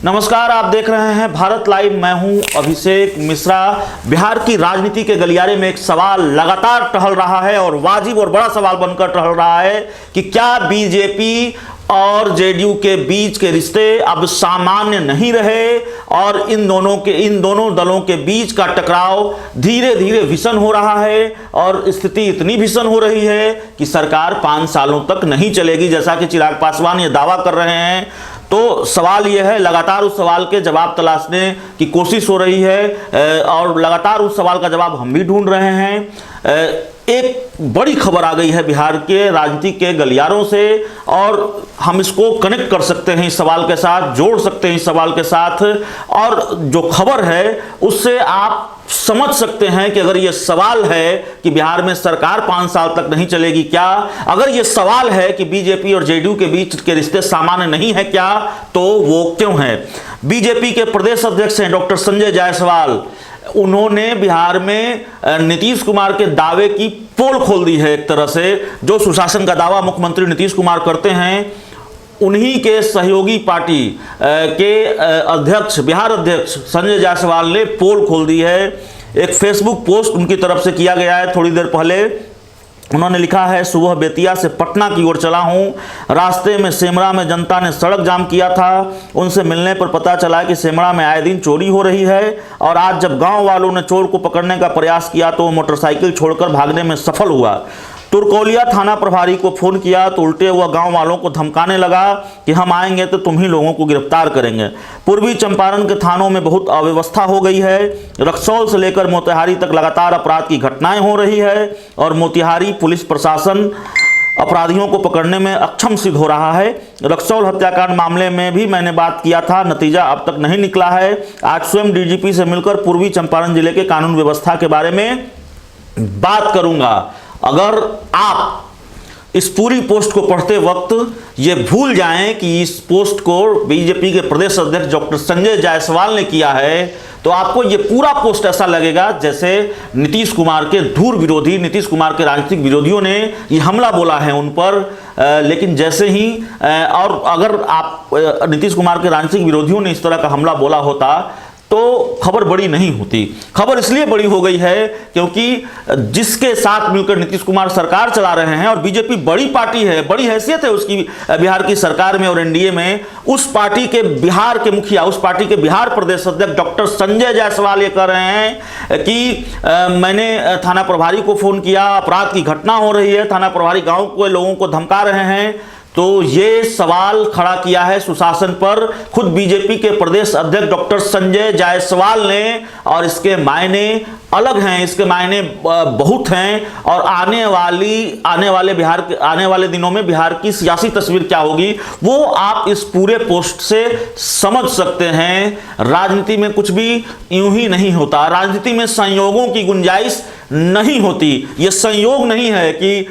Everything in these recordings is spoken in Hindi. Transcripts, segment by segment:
नमस्कार, आप देख रहे हैं भारत लाइव। मैं हूं अभिषेक मिश्रा। बिहार की राजनीति के गलियारे में एक सवाल लगातार टहल रहा है और वाजिब और बड़ा सवाल बनकर टहल रहा है कि क्या बीजेपी और जेडीयू के बीच के रिश्ते अब सामान्य नहीं रहे और इन दोनों दलों के बीच का टकराव धीरे धीरे भीषण हो रहा है और स्थिति इतनी भीषण हो रही है कि सरकार 5 सालों तक नहीं चलेगी, जैसा कि चिराग पासवान ये दावा कर रहे हैं। तो सवाल यह है, लगातार उस सवाल के जवाब तलाशने की कोशिश हो रही है और लगातार उस सवाल का जवाब हम भी ढूंढ रहे हैं। एक बड़ी खबर आ गई है बिहार के राजनीति के गलियारों से और हम इसको कनेक्ट कर सकते हैं इस सवाल के साथ, जोड़ सकते हैं इस सवाल के साथ, और जो खबर है उससे आप समझ सकते हैं कि अगर ये सवाल है कि बिहार में सरकार 5 साल तक नहीं चलेगी क्या, अगर ये सवाल है कि बीजेपी और जेडीयू के बीच के रिश्ते सामान्य नहीं है क्या, तो वो क्यों है। बीजेपी के प्रदेश अध्यक्ष हैं डॉक्टर संजय जायसवाल। उन्होंने बिहार में नीतीश कुमार के दावे की पोल खोल दी है। एक तरह से जो सुशासन का दावा मुख्यमंत्री नीतीश कुमार करते हैं, उन्हीं के सहयोगी पार्टी के अध्यक्ष, बिहार अध्यक्ष संजय जायसवाल ने पोल खोल दी है। एक फेसबुक पोस्ट उनकी तरफ से किया गया है थोड़ी देर पहले। उन्होंने लिखा है, सुबह बेतिया से पटना की ओर चला हूं। रास्ते में सेमरा में जनता ने सड़क जाम किया था। उनसे मिलने पर पता चला कि सेमरा में आए दिन चोरी हो रही है और आज जब गांव वालों ने चोर को पकड़ने का प्रयास किया तो वो मोटरसाइकिल छोड़कर भागने में सफल हुआ। तुर्कौलिया थाना प्रभारी को फोन किया तो उल्टे हुआ गांव वालों को धमकाने लगा कि हम आएंगे तो तुम ही लोगों को गिरफ्तार करेंगे। पूर्वी चंपारण के थानों में बहुत अव्यवस्था हो गई है। रक्सौल से लेकर मोतिहारी तक लगातार अपराध की घटनाएं हो रही है और मोतिहारी पुलिस प्रशासन अपराधियों को पकड़ने में अक्षम सिद्ध हो रहा है। रक्सौल हत्याकांड मामले में भी मैंने बात किया था, नतीजा अब तक नहीं निकला है। आज स्वयं डीजीपी से मिलकर पूर्वी चंपारण जिले के कानून व्यवस्था के बारे में बात करूंगा। अगर आप इस पूरी पोस्ट को पढ़ते वक्त ये भूल जाएं कि इस पोस्ट को बीजेपी के प्रदेश अध्यक्ष डॉक्टर संजय जायसवाल ने किया है, तो आपको ये पूरा पोस्ट ऐसा लगेगा जैसे नीतीश कुमार के धूर विरोधी, नीतीश कुमार के राजनीतिक विरोधियों ने ये हमला बोला है उन पर। लेकिन जैसे ही और अगर आप नीतीश कुमार के राजनीतिक विरोधियों ने इस तरह का हमला बोला होता तो खबर बड़ी नहीं होती। खबर इसलिए बड़ी हो गई है क्योंकि जिसके साथ मिलकर नीतीश कुमार सरकार चला रहे हैं और बीजेपी बड़ी पार्टी है, बड़ी हैसियत है उसकी बिहार की सरकार में और एनडीए में, उस पार्टी के बिहार के मुखिया, उस पार्टी के बिहार प्रदेश अध्यक्ष डॉक्टर संजय जायसवाल ये कह रहे हैं कि मैंने थाना प्रभारी को फोन किया, अपराध की घटना हो रही है, थाना प्रभारी गाँव के लोगों को धमका रहे हैं। तो ये सवाल खड़ा किया है सुशासन पर खुद बीजेपी के प्रदेश अध्यक्ष डॉक्टर संजय जायसवाल ने, और इसके मायने अलग हैं, इसके मायने बहुत हैं और आने वाले दिनों में बिहार की सियासी तस्वीर क्या होगी वो आप इस पूरे पोस्ट से समझ सकते हैं। राजनीति में कुछ भी यूं ही नहीं होता, राजनीति में संयोगों की गुंजाइश नहीं होती। ये संयोग नहीं है कि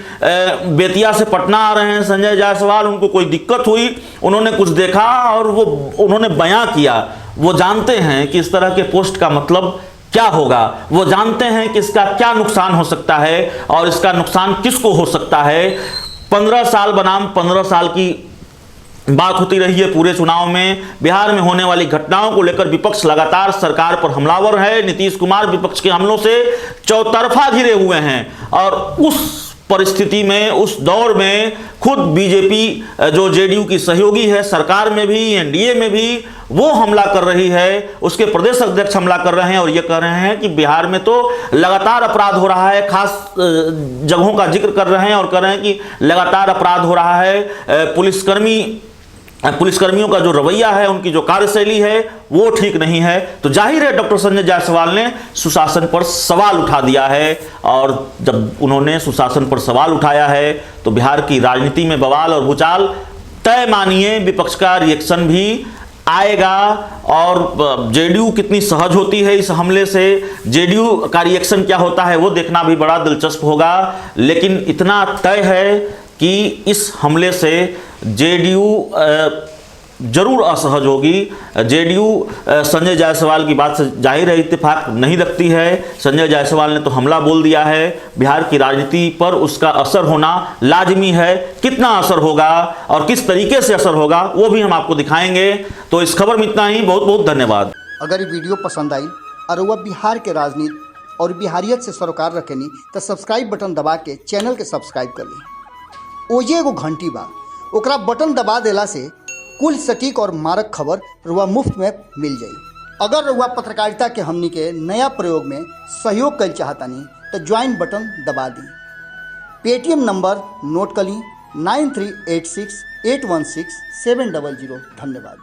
बेतिया से पटना आ रहे हैं संजय जायसवाल, उनको कोई दिक्कत हुई, उन्होंने कुछ देखा और वो उन्होंने बयां किया। वो जानते हैं कि इस तरह के पोस्ट का मतलब क्या होगा, वो जानते हैं कि इसका क्या नुकसान हो सकता है और इसका नुकसान किसको हो सकता है। 15 साल बनाम 15 साल की बात होती रही है पूरे चुनाव में। बिहार में होने वाली घटनाओं को लेकर विपक्ष लगातार सरकार पर हमलावर है। नीतीश कुमार विपक्ष के हमलों से चौतरफा घिरे हुए हैं और उस परिस्थिति में, उस दौर में खुद बीजेपी जो जेडीयू की सहयोगी है सरकार में भी, एनडीए में भी, वो हमला कर रही है। उसके प्रदेश अध्यक्ष हमला कर रहे हैं और ये कह रहे हैं कि बिहार में तो लगातार अपराध हो रहा है। खास जगहों का जिक्र कर रहे हैं और कह रहे हैं कि लगातार अपराध हो रहा है। पुलिसकर्मियों का जो रवैया है, उनकी जो कार्यशैली है वो ठीक नहीं है। तो जाहिर है डॉक्टर संजय जायसवाल ने सुशासन पर सवाल उठा दिया है और जब उन्होंने सुशासन पर सवाल उठाया है तो बिहार की राजनीति में बवाल और भूचाल तय मानिए। विपक्ष का रिएक्शन भी आएगा और जेडीयू कितनी सहज होती है इस हमले से, जेडीयू का रिएक्शन क्या होता है वो देखना भी बड़ा दिलचस्प होगा। लेकिन इतना तय है कि इस हमले से जेडीयू जरूर असहज होगी। जेडीयू संजय जायसवाल की बात से जाहिर है इत्तेफाक नहीं रखती है। संजय जायसवाल ने तो हमला बोल दिया है, बिहार की राजनीति पर उसका असर होना लाजमी है। कितना असर होगा और किस तरीके से असर होगा वो भी हम आपको दिखाएंगे। तो इस खबर में इतना ही, बहुत बहुत धन्यवाद। अगर ये वीडियो पसंद आई और वह बिहार के राजनीति और बिहारियत से सरोकार रखेनी तो सब्सक्राइब बटन दबा के चैनल के सब्सक्राइब कर ली। ओजे एगो घंटी बा, ओकरा बटन दबा देला से कुल सटीक और मारक खबर रुआ मुफ्त में मिल जाई। अगर रुआ पत्रकारिता के हमनी के नया प्रयोग में सहयोग कर चाहतानी तो ज्वाइन बटन दबा दी। पेटीएम नंबर नोट कर ली 9386816700। धन्यवाद।